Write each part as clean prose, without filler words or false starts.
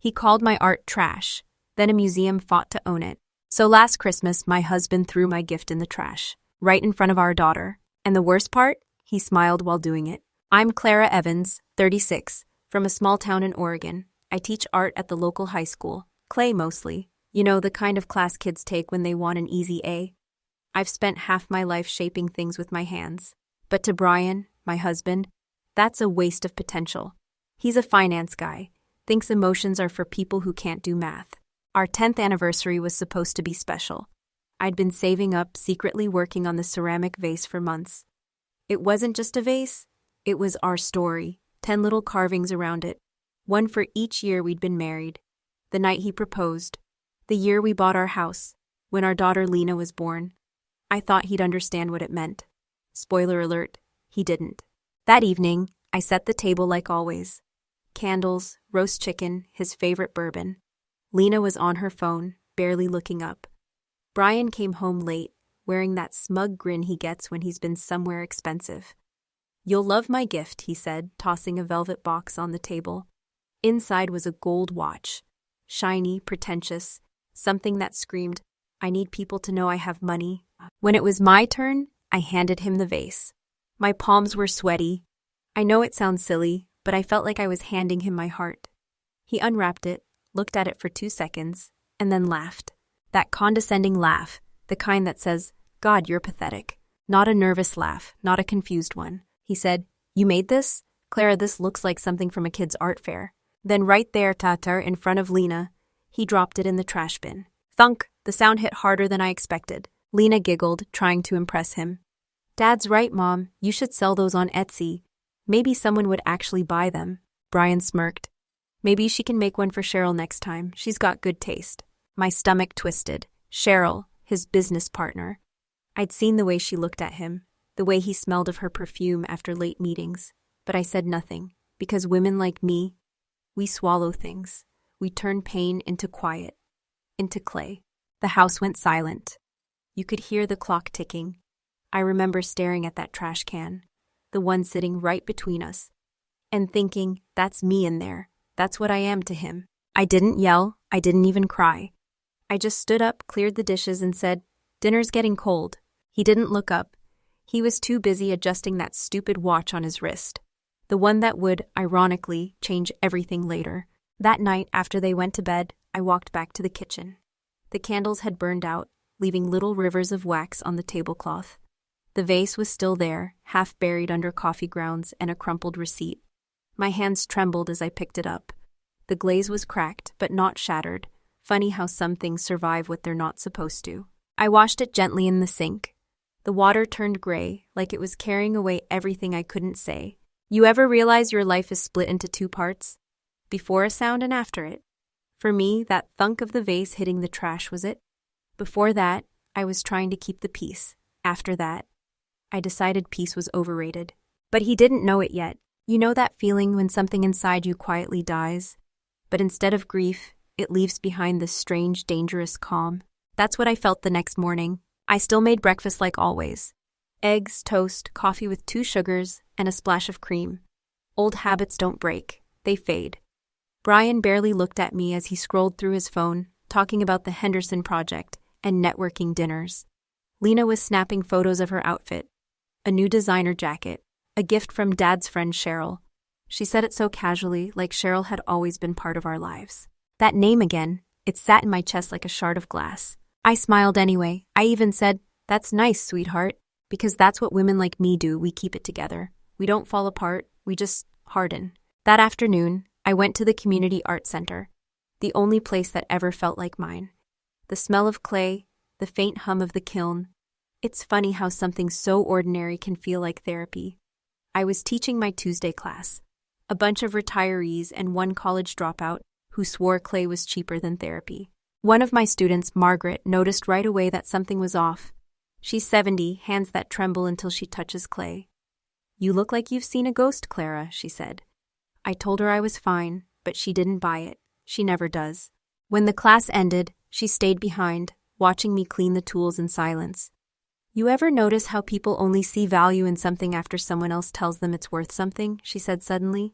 He called my art trash. Then a museum fought to own it. So last Christmas, my husband threw my gift in the trash, right in front of our daughter. And the worst part? He smiled while doing it. I'm Clara Evans, 36, from a small town in Oregon. I teach art at the local high school. Clay mostly. You know, the kind of class kids take when they want an easy A. I've spent half my life shaping things with my hands. But to Brian, my husband, that's a waste of potential. He's a finance guy, thinks emotions are for people who can't do math. Our 10th anniversary was supposed to be special. I'd been saving up, secretly working on the ceramic vase for months. It wasn't just a vase, it was our story, 10 little carvings around it, one for each year we'd been married, the night he proposed, the year we bought our house, when our daughter Lena was born. I thought he'd understand what it meant. Spoiler alert, he didn't. That evening, I set the table like always. Candles, roast chicken, his favorite bourbon. Lena was on her phone, barely looking up. Brian came home late, wearing that smug grin he gets when he's been somewhere expensive. You'll love my gift, he said, tossing a velvet box on the table. Inside was a gold watch. Shiny, pretentious, something that screamed, I need people to know I have money. When it was my turn, I handed him the vase. My palms were sweaty. I know it sounds silly, but I felt like I was handing him my heart. He unwrapped it, looked at it for 2 seconds, and then laughed. That condescending laugh, the kind that says, God, you're pathetic. Not a nervous laugh, not a confused one. He said, You made this? Clara, this looks like something from a kid's art fair. Then right there, Tatar, in front of Lena, he dropped it in the trash bin. Thunk! The sound hit harder than I expected. Lena giggled, trying to impress him. Dad's right, Mom. You should sell those on Etsy. Maybe someone would actually buy them. Brian smirked. Maybe she can make one for Cheryl next time. She's got good taste. My stomach twisted. Cheryl, his business partner. I'd seen the way she looked at him, the way he smelled of her perfume after late meetings. But I said nothing, because women like me, we swallow things. We turn pain into quiet, into clay. The house went silent. You could hear the clock ticking. I remember staring at that trash can, the one sitting right between us, and thinking, that's me in there. That's what I am to him. I didn't yell. I didn't even cry. I just stood up, cleared the dishes, and said, Dinner's getting cold. He didn't look up. He was too busy adjusting that stupid watch on his wrist, the one that would, ironically, change everything later. That night, after they went to bed, I walked back to the kitchen. The candles had burned out, leaving little rivers of wax on the tablecloth. The vase was still there, half buried under coffee grounds and a crumpled receipt. My hands trembled as I picked it up. The glaze was cracked, but not shattered. Funny how some things survive what they're not supposed to. I washed it gently in the sink. The water turned gray, like it was carrying away everything I couldn't say. You ever realize your life is split into 2 parts? Before a sound and after it. For me, that thunk of the vase hitting the trash was it. Before that, I was trying to keep the peace. After that, I decided peace was overrated. But he didn't know it yet. You know that feeling when something inside you quietly dies? But instead of grief, it leaves behind this strange, dangerous calm. That's what I felt the next morning. I still made breakfast like always. Eggs, toast, coffee with 2 sugars, and a splash of cream. Old habits don't break. They fade. Brian barely looked at me as he scrolled through his phone, talking about the Henderson project and networking dinners. Lena was snapping photos of her outfit. A new designer jacket. A gift from Dad's friend Cheryl. She said it so casually, like Cheryl had always been part of our lives. That name again, it sat in my chest like a shard of glass. I smiled anyway. I even said, That's nice, sweetheart. Because that's what women like me do. We keep it together. We don't fall apart. We just harden. That afternoon, I went to the community art center, the only place that ever felt like mine. The smell of clay, the faint hum of the kiln. It's funny how something so ordinary can feel like therapy. I was teaching my Tuesday class. A bunch of retirees and one college dropout who swore clay was cheaper than therapy. One of my students, Margaret, noticed right away that something was off. She's 70, hands that tremble until she touches clay. You look like you've seen a ghost, Clara, she said. I told her I was fine, but she didn't buy it. She never does. When the class ended, she stayed behind, watching me clean the tools in silence. You ever notice how people only see value in something after someone else tells them it's worth something? She said suddenly.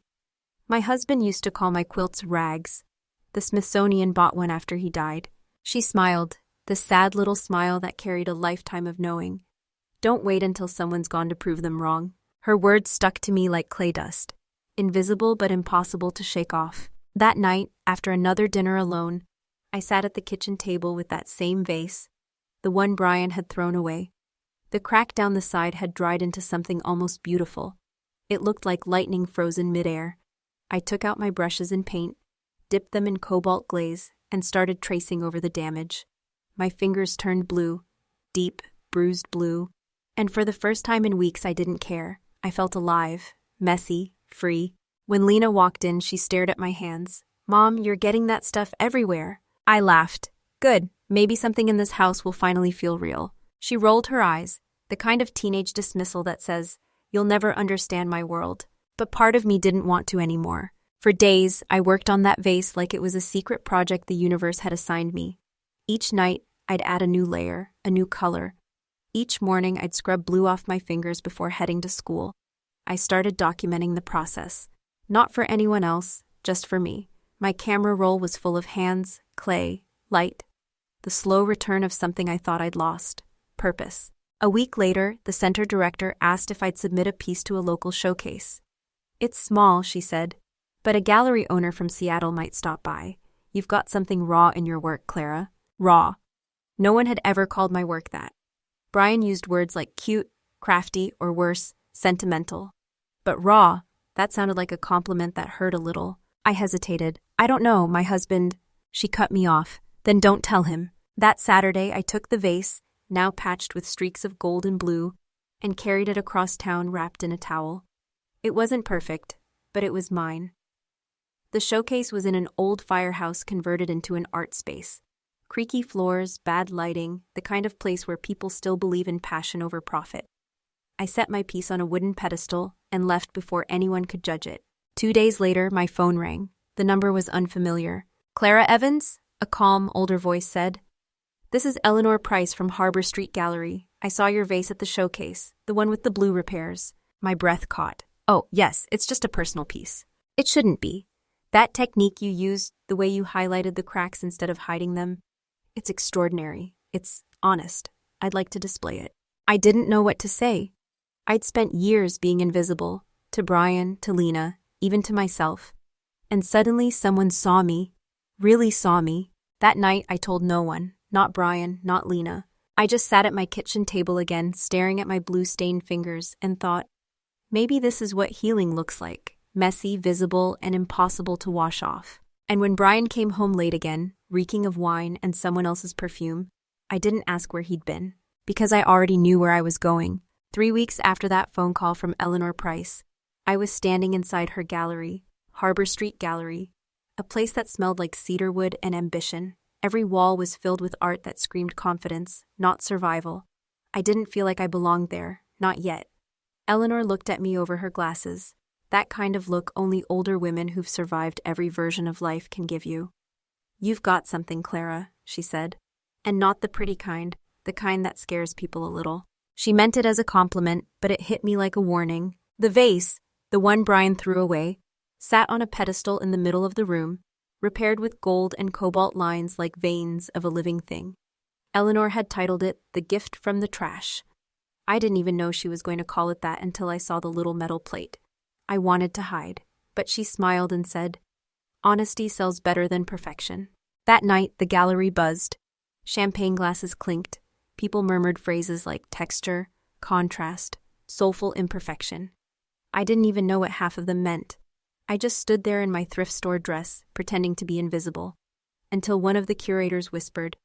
My husband used to call my quilts rags. The Smithsonian bought one after he died. She smiled, the sad little smile that carried a lifetime of knowing. Don't wait until someone's gone to prove them wrong. Her words stuck to me like clay dust, invisible but impossible to shake off. That night, after another dinner alone, I sat at the kitchen table with that same vase, the one Brian had thrown away. The crack down the side had dried into something almost beautiful. It looked like lightning frozen midair. I took out my brushes and paint, dipped them in cobalt glaze, and started tracing over the damage. My fingers turned blue, deep, bruised blue, and for the first time in weeks I didn't care. I felt alive, messy, free. When Lena walked in, she stared at my hands. "Mom, you're getting that stuff everywhere." I laughed. "Good, maybe something in this house will finally feel real." She rolled her eyes, the kind of teenage dismissal that says, "You'll never understand my world." But part of me didn't want to anymore. For days, I worked on that vase like it was a secret project the universe had assigned me. Each night, I'd add a new layer, a new color. Each morning, I'd scrub blue off my fingers before heading to school. I started documenting the process. Not for anyone else, just for me. My camera roll was full of hands, clay, light. The slow return of something I thought I'd lost. Purpose. A week later, the center director asked if I'd submit a piece to a local showcase. "It's small," she said, "but a gallery owner from Seattle might stop by. You've got something raw in your work, Clara." Raw. No one had ever called my work that. Brian used words like cute, crafty, or worse, sentimental. But raw, that sounded like a compliment that hurt a little. I hesitated. "I don't know, my husband." She cut me off. "Then don't tell him." That Saturday, I took the vase, now patched with streaks of gold and blue, and carried it across town wrapped in a towel. It wasn't perfect, but it was mine. The showcase was in an old firehouse converted into an art space. Creaky floors, bad lighting, the kind of place where people still believe in passion over profit. I set my piece on a wooden pedestal and left before anyone could judge it. 2 days later, my phone rang. The number was unfamiliar. "Clara Evans?" a calm, older voice said. "This is Eleanor Price from Harbor Street Gallery. I saw your vase at the showcase, the one with the blue repairs." My breath caught. "Oh, yes, it's just a personal piece." "It shouldn't be. That technique you used, the way you highlighted the cracks instead of hiding them, it's extraordinary. It's honest. I'd like to display it." I didn't know what to say. I'd spent years being invisible, to Brian, to Lena, even to myself. And suddenly someone saw me, really saw me. That night I told no one, not Brian, not Lena. I just sat at my kitchen table again, staring at my blue-stained fingers, and thought, maybe this is what healing looks like. Messy, visible, and impossible to wash off. And when Brian came home late again, reeking of wine and someone else's perfume, I didn't ask where he'd been, because I already knew where I was going. 3 weeks after that phone call from Eleanor Price, I was standing inside her gallery, Harbor Street Gallery, a place that smelled like cedarwood and ambition. Every wall was filled with art that screamed confidence, not survival. I didn't feel like I belonged there, not yet. Eleanor looked at me over her glasses, that kind of look only older women who've survived every version of life can give you. "You've got something, Clara," she said. "And not the pretty kind, the kind that scares people a little." She meant it as a compliment, but it hit me like a warning. The vase, the one Brian threw away, sat on a pedestal in the middle of the room, repaired with gold and cobalt lines like veins of a living thing. Eleanor had titled it "The Gift from the Trash." I didn't even know she was going to call it that until I saw the little metal plate. I wanted to hide, but she smiled and said, "Honesty sells better than perfection." That night, the gallery buzzed. Champagne glasses clinked. People murmured phrases like texture, contrast, soulful imperfection. I didn't even know what half of them meant. I just stood there in my thrift store dress, pretending to be invisible, until one of the curators whispered,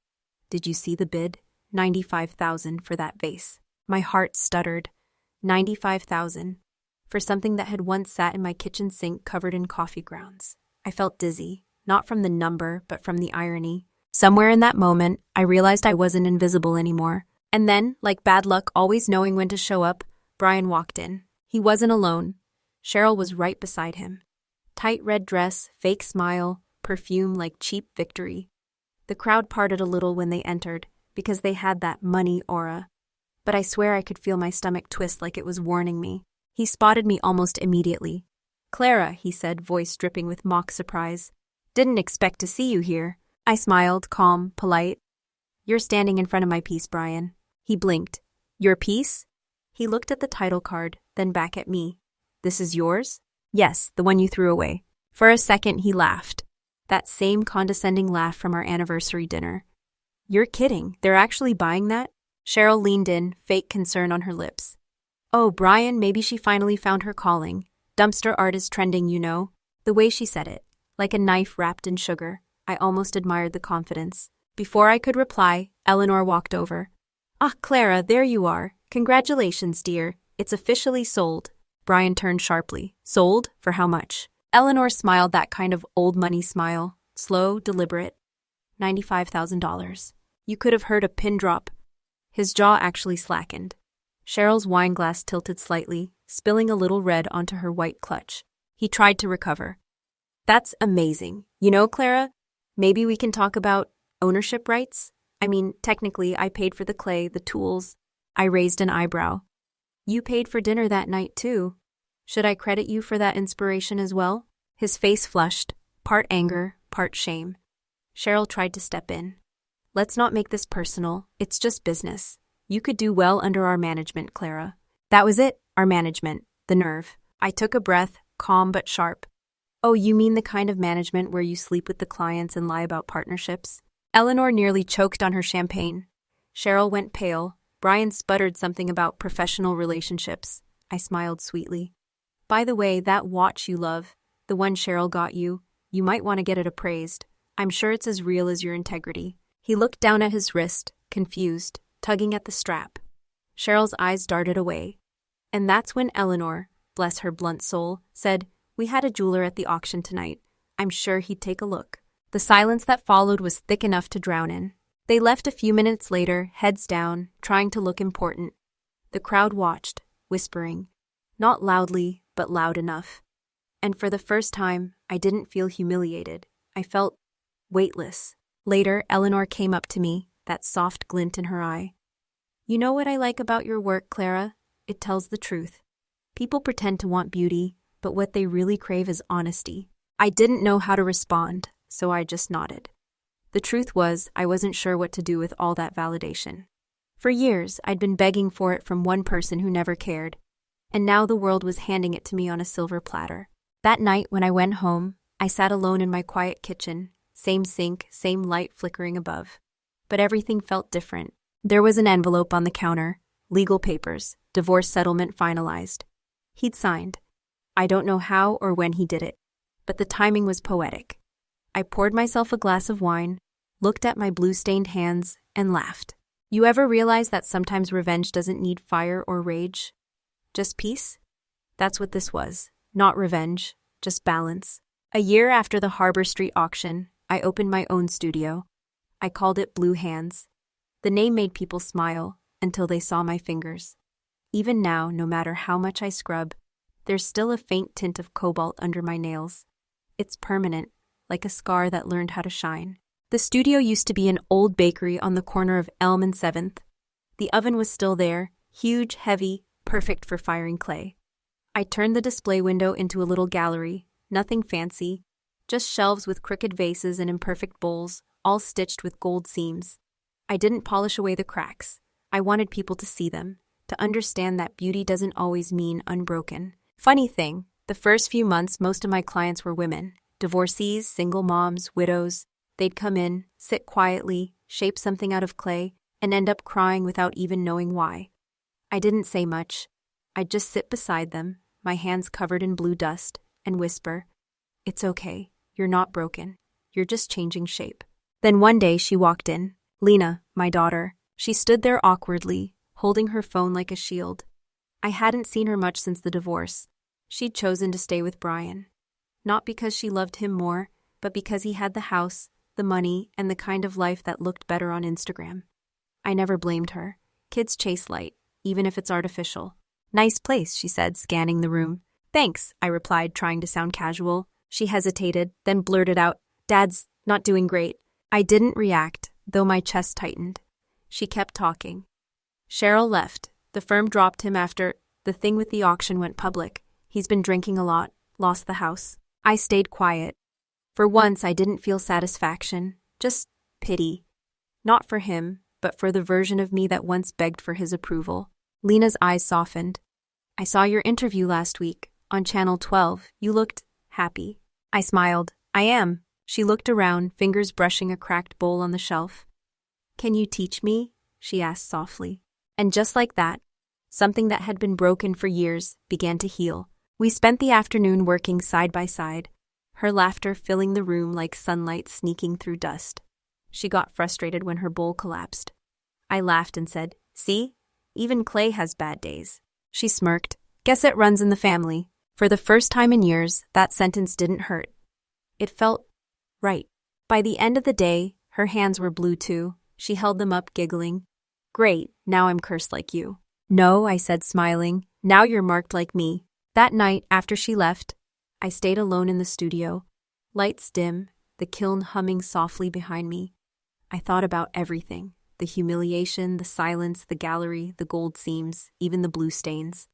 "Did you see the bid? 95,000 for that vase." My heart stuttered. 95,000. For something that had once sat in my kitchen sink covered in coffee grounds. I felt dizzy, not from the number, but from the irony. Somewhere in that moment, I realized I wasn't invisible anymore. And then, like bad luck always knowing when to show up, Brian walked in. He wasn't alone. Cheryl was right beside him. Tight red dress, fake smile, perfume like cheap victory. The crowd parted a little when they entered, because they had that money aura. But I swear I could feel my stomach twist like it was warning me. He spotted me almost immediately. "Clara," he said, voice dripping with mock surprise. Didn't expect to see you here. I smiled, calm, polite. You're standing in front of my piece, Brian. He blinked. Your piece? He looked at the title card, then back at me. This is yours? Yes, the one you threw away. For a second, he laughed. That same condescending laugh from our anniversary dinner. You're kidding. They're actually buying that? Cheryl leaned in, fake concern on her lips. Oh, Brian, maybe she finally found her calling. Dumpster art is trending, you know. The way she said it, like a knife wrapped in sugar, I almost admired the confidence. Before I could reply, Eleanor walked over. Ah, Clara, there you are. Congratulations, dear. It's officially sold. Brian turned sharply. Sold? For how much? Eleanor smiled that kind of old money smile, slow, deliberate. $95,000. You could have heard a pin drop. His jaw actually slackened. Cheryl's wine glass tilted slightly, spilling a little red onto her white clutch. He tried to recover. That's amazing. You know, Clara, maybe we can talk about ownership rights? I mean, technically, I paid for the clay, the tools. I raised an eyebrow. You paid for dinner that night, too. Should I credit you for that inspiration as well? His face flushed, part anger, part shame. Cheryl tried to step in. Let's not make this personal. It's just business. You could do well under our management, Clara. That was it, our management, the nerve. I took a breath, calm but sharp. Oh, you mean the kind of management where you sleep with the clients and lie about partnerships? Eleanor nearly choked on her champagne. Cheryl went pale. Brian sputtered something about professional relationships. I smiled sweetly. By the way, that watch you love, the one Cheryl got you, you might want to get it appraised. I'm sure it's as real as your integrity. He looked down at his wrist, confused, tugging at the strap. Cheryl's eyes darted away. And that's when Eleanor, bless her blunt soul, said, We had a jeweler at the auction tonight. I'm sure he'd take a look. The silence that followed was thick enough to drown in. They left a few minutes later, heads down, trying to look important. The crowd watched, whispering. Not loudly, but loud enough. And for the first time, I didn't feel humiliated. I felt weightless. Later, Eleanor came up to me, that soft glint in her eye. You know what I like about your work, Clara? It tells the truth. People pretend to want beauty, but what they really crave is honesty. I didn't know how to respond, so I just nodded. The truth was, I wasn't sure what to do with all that validation. For years, I'd been begging for it from one person who never cared. And now the world was handing it to me on a silver platter. That night, when I went home, I sat alone in my quiet kitchen, same sink, same light flickering above. But everything felt different. There was an envelope on the counter, legal papers, divorce settlement finalized. He'd signed. I don't know how or when he did it, but the timing was poetic. I poured myself a glass of wine, looked at my blue-stained hands, and laughed. You ever realize that sometimes revenge doesn't need fire or rage? Just peace? That's what this was. Not revenge, just balance. A year after the Harbor Street auction, I opened my own studio. I called it Blue Hands. The name made people smile until they saw my fingers. Even now, no matter how much I scrub, there's still a faint tint of cobalt under my nails. It's permanent, like a scar that learned how to shine. The studio used to be an old bakery on the corner of Elm and 7th. The oven was still there, huge, heavy, perfect for firing clay. I turned the display window into a little gallery, nothing fancy, just shelves with crooked vases and imperfect bowls, all stitched with gold seams. I didn't polish away the cracks. I wanted people to see them, to understand that beauty doesn't always mean unbroken. Funny thing, the first few months most of my clients were women, divorcees, single moms, widows. They'd come in, sit quietly, shape something out of clay, and end up crying without even knowing why. I didn't say much. I'd just sit beside them, my hands covered in blue dust, and whisper, It's okay, you're not broken, you're just changing shape. Then one day she walked in, Lena, my daughter. She stood there awkwardly, holding her phone like a shield. I hadn't seen her much since the divorce. She'd chosen to stay with Brian. Not because she loved him more, but because he had the house, the money, and the kind of life that looked better on Instagram. I never blamed her. Kids chase light, even if it's artificial. Nice place, she said, scanning the room. Thanks, I replied, trying to sound casual. She hesitated, then blurted out, Dad's not doing great. I didn't react, though my chest tightened. She kept talking. Cheryl left. The firm dropped him after the thing with the auction went public. He's been drinking a lot, lost the house. I stayed quiet. For once, I didn't feel satisfaction, just pity. Not for him, but for the version of me that once begged for his approval. Lena's eyes softened. I saw your interview last week, on Channel 12. You looked happy. I smiled. I am. She looked around, fingers brushing a cracked bowl on the shelf. Can you teach me? She asked softly. And just like that, something that had been broken for years began to heal. We spent the afternoon working side by side, her laughter filling the room like sunlight sneaking through dust. She got frustrated when her bowl collapsed. I laughed and said, "See? Even clay has bad days." She smirked. Guess it runs in the family. For the first time in years, that sentence didn't hurt. It felt right. By the end of the day, her hands were blue too. She held them up, giggling. Great, now I'm cursed like you. No, I said, smiling. Now you're marked like me. That night, after she left, I stayed alone in the studio. Lights dim, the kiln humming softly behind me. I thought about everything. The humiliation, the silence, the gallery, the gold seams, even the blue stains.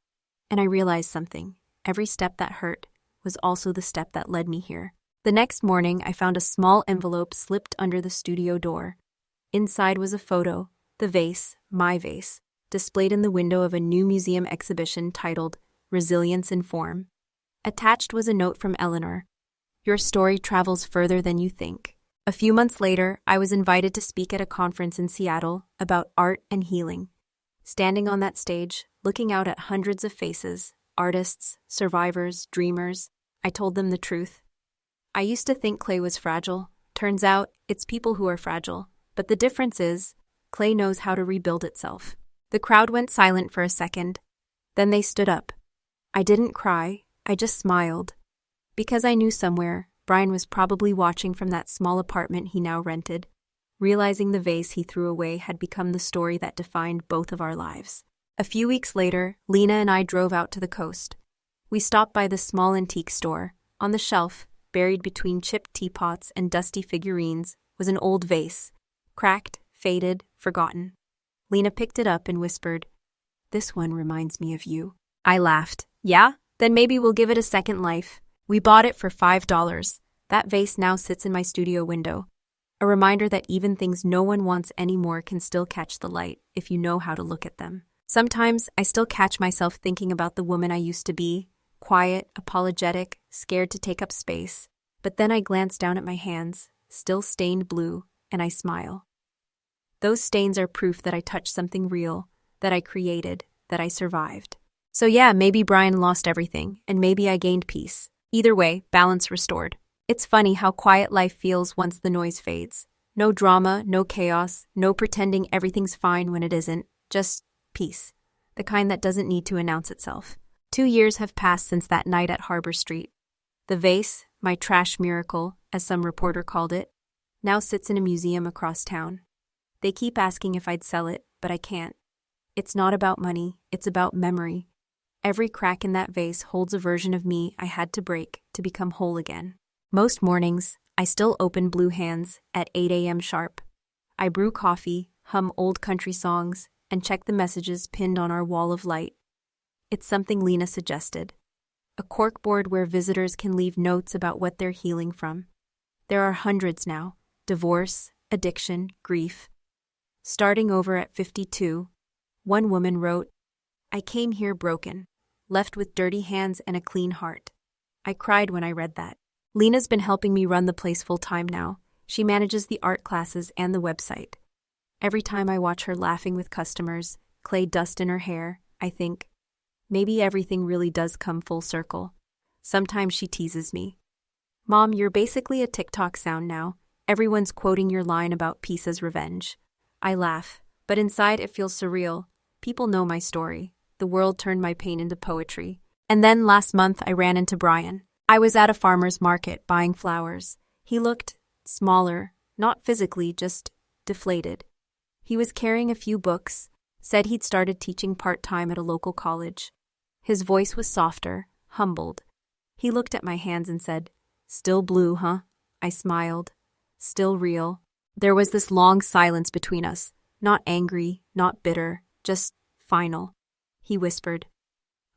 And I realized something. Every step that hurt was also the step that led me here. The next morning, I found a small envelope slipped under the studio door. Inside was a photo, the vase, my vase, displayed in the window of a new museum exhibition titled Resilience in Form. Attached was a note from Eleanor. Your story travels further than you think. A few months later, I was invited to speak at a conference in Seattle about art and healing. Standing on that stage, looking out at hundreds of faces, artists, survivors, dreamers, I told them the truth. I used to think clay was fragile. Turns out, it's people who are fragile. But the difference is, clay knows how to rebuild itself. The crowd went silent for a second. Then they stood up. I didn't cry, I just smiled. Because I knew somewhere, Brian was probably watching from that small apartment he now rented, realizing the vase he threw away had become the story that defined both of our lives. A few weeks later, Lena and I drove out to the coast. We stopped by the small antique store. On the shelf, buried between chipped teapots and dusty figurines, was an old vase, cracked, faded, forgotten. Lena picked it up and whispered, "This one reminds me of you." I laughed. Yeah? Then maybe we'll give it a second life. We bought it for $5. That vase now sits in my studio window. A reminder that even things no one wants anymore can still catch the light if you know how to look at them. Sometimes I still catch myself thinking about the woman I used to be, quiet, apologetic, scared to take up space. But then I glance down at my hands, still stained blue, and I smile. Those stains are proof that I touched something real, that I created, that I survived. So yeah, maybe Brian lost everything, and maybe I gained peace. Either way, balance restored. It's funny how quiet life feels once the noise fades. No drama, no chaos, no pretending everything's fine when it isn't. Just peace. The kind that doesn't need to announce itself. 2 years have passed since that night at Harbor Street. The vase, my trash miracle, as some reporter called it, now sits in a museum across town. They keep asking if I'd sell it, but I can't. It's not about money, it's about memory. Every crack in that vase holds a version of me I had to break to become whole again. Most mornings, I still open Blue Hands at 8 a.m. sharp. I brew coffee, hum old country songs, and check the messages pinned on our wall of light. It's something Lena suggested. A corkboard where visitors can leave notes about what they're healing from. There are hundreds now. Divorce, addiction, grief. Starting over at 52, one woman wrote, "I came here broken, left with dirty hands and a clean heart." I cried when I read that. Lena's been helping me run the place full-time now. She manages the art classes and the website. Every time I watch her laughing with customers, clay dust in her hair, I think, maybe everything really does come full circle. Sometimes she teases me. "Mom, you're basically a TikTok sound now. Everyone's quoting your line about peace as revenge." I laugh, but inside it feels surreal. People know my story. The world turned my pain into poetry. And then last month I ran into Brian. I was at a farmer's market buying flowers. He looked smaller, not physically, just deflated. He was carrying a few books, said he'd started teaching part-time at a local college. His voice was softer, humbled. He looked at my hands and said, "Still blue, huh?" I smiled. Still real. There was this long silence between us, not angry, not bitter, just final. He whispered,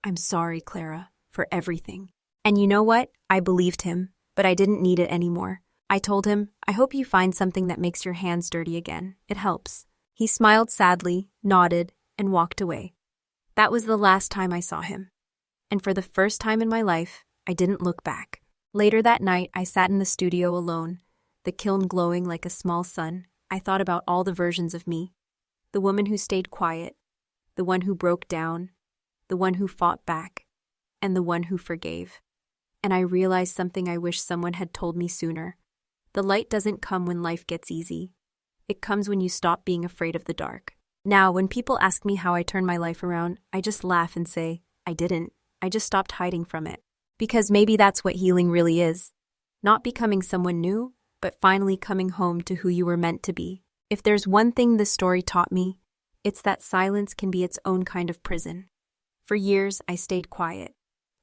"I'm sorry, Clara, for everything." And you know what? I believed him. but I didn't need it anymore. I told him, I hope you find something that makes your hands dirty again. It helps. He smiled sadly, nodded, and walked away. That was the last time I saw him. And for the first time in my life, I didn't look back. Later that night, I sat in the studio alone, the kiln glowing like a small sun. I thought about all the versions of me. The woman who stayed quiet, the one who broke down, the one who fought back, and the one who forgave. And I realized something I wish someone had told me sooner. The light doesn't come when life gets easy. It comes when you stop being afraid of the dark. Now, when people ask me how I turned my life around, I just laugh and say, I didn't. I just stopped hiding from it. Because maybe that's what healing really is. Not becoming someone new, but finally coming home to who you were meant to be. If there's one thing this story taught me, it's that silence can be its own kind of prison. For years, I stayed quiet,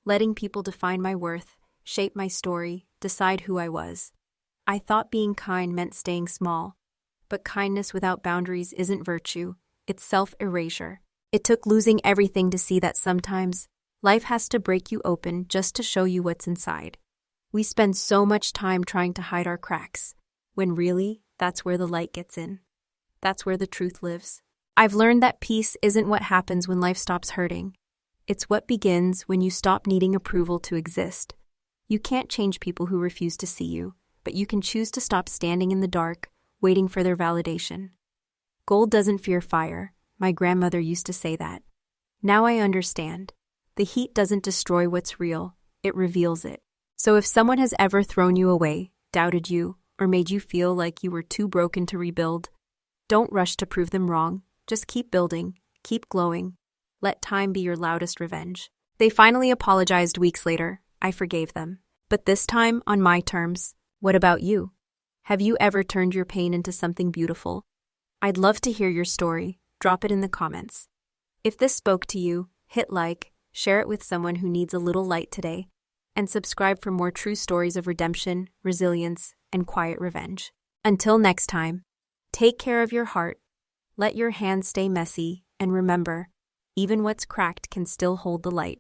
letting people define my worth, shape my story, decide who I was. I thought being kind meant staying small, but kindness without boundaries isn't virtue, it's self-erasure. It took losing everything to see that sometimes life has to break you open just to show you what's inside. We spend so much time trying to hide our cracks, when really, that's where the light gets in. That's where the truth lives. I've learned that peace isn't what happens when life stops hurting. It's what begins when you stop needing approval to exist. You can't change people who refuse to see you, but you can choose to stop standing in the dark, waiting for their validation. Gold doesn't fear fire. My grandmother used to say that. Now I understand. The heat doesn't destroy what's real, it reveals it. So if someone has ever thrown you away, doubted you, or made you feel like you were too broken to rebuild, don't rush to prove them wrong. Just keep building, keep glowing. Let time be your loudest revenge. They finally apologized weeks later. I forgave them. But this time, on my terms. What about you? Have you ever turned your pain into something beautiful? I'd love to hear your story. Drop it in the comments. If this spoke to you, hit like, share it with someone who needs a little light today, and subscribe for more true stories of redemption, resilience, and quiet revenge. Until next time, take care of your heart, let your hands stay messy, and remember, even what's cracked can still hold the light.